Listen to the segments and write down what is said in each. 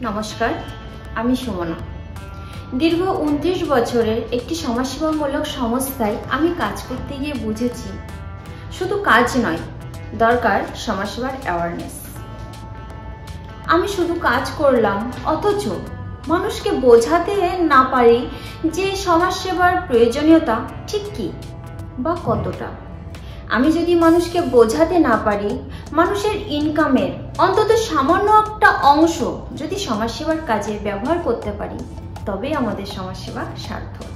নমস্কার, আমি সুমনা। দীর্ঘ 29 বছরের একটি সমাজসেবামূলক সংস্থায় আমি কাজ করতে গিয়ে বুঝেছি শুধু কাজ নয়, দরকার সমাজসেবার অ্যাওয়ারনেস। আমি শুধু কাজ করলাম অথচ মানুষকে বোঝাতে না পারি যে সমাজসেবার প্রয়োজনীয়তা ঠিক কি বা কতটা। আমি যদি মানুষকে বোঝাতে না পারি মানুষের ইনকামের অন্তত সামান্য একটা অংশ যদি সমাজসেবার কাজে ব্যবহার করতে পারি, তবে আমাদের সমাজসেবা সার্থক।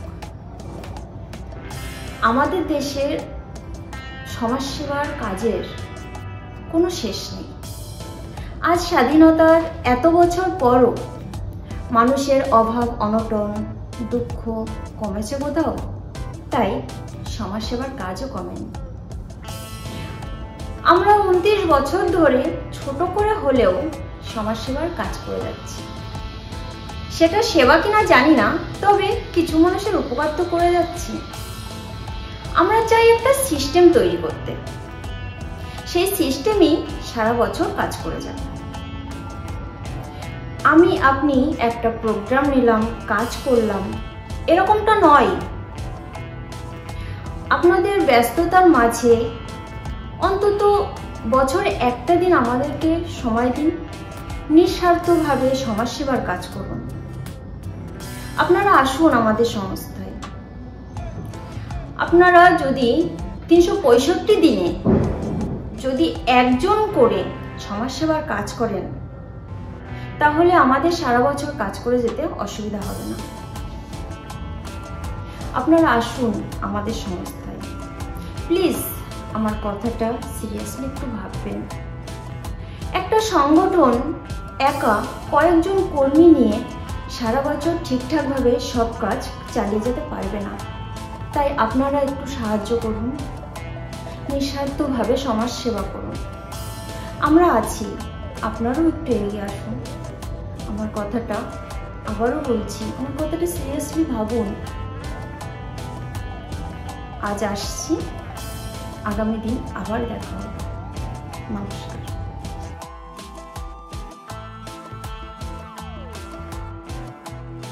আমাদের দেশের সমাজসেবার কাজের কোনো শেষ নেই। আজ স্বাধীনতার এত বছর পরও মানুষের অভাব, অনটন, দুঃখ কমেছে কোথাও? তাই সমাজসেবার কাজও কমেনি। আমরা 29 বছর ধরে ছোট করে হলেও সমাজসেবার কাজ করে যাচ্ছি। সেটা সেবা কিনা জানি না, তবে কিছু মানুষের উপকার তো করে যাচ্ছি। আমরা চাই একটা সিস্টেম তৈরি করতে, সেই সিস্টেমই সারা বছর কাজ করে যাবে। আপনি একটা প্রোগ্রাম নিলাম, কাজ করলাম, এরকমটা নয়। আপনাদের ব্যস্ততার মাঝে অন্তত বছরে একটা দিন আমাদেরকে সময় দিন, নিঃস্বার্থভাবে সমাজসেবার কাজ করুন। আপনারা আসুন আমাদের সংস্থায়। আপনারা যদি 365 দিনে যদি একজন করে সমাজসেবার কাজ করেন, তাহলে আমাদের সারা বছর কাজ করে যেতে অসুবিধা হবে না। আপনারা আসুন আমাদের সংস্থায়। প্লিজ আমার কথাটা সিরিয়াসলি একটু ভাববেন। একটা সংগঠন একা কয়েকজন কর্মী নিয়ে সারা বছর ঠিকঠাকভাবে সব কাজ চালিয়ে যেতে পারবে না। তাই আপনারা একটু সাহায্য করুন, নিঃস্বার্থভাবে সমাজ সেবা করুন। আমরা আছি, আপনারাও একটু এগিয়ে আসুন। আমার কথাটা আবারও বলছি, আমার কথাটা সিরিয়াসলি ভাবুন। আজ আসছি, আগামী দিন আবার দেখা হবে। নমস্কার।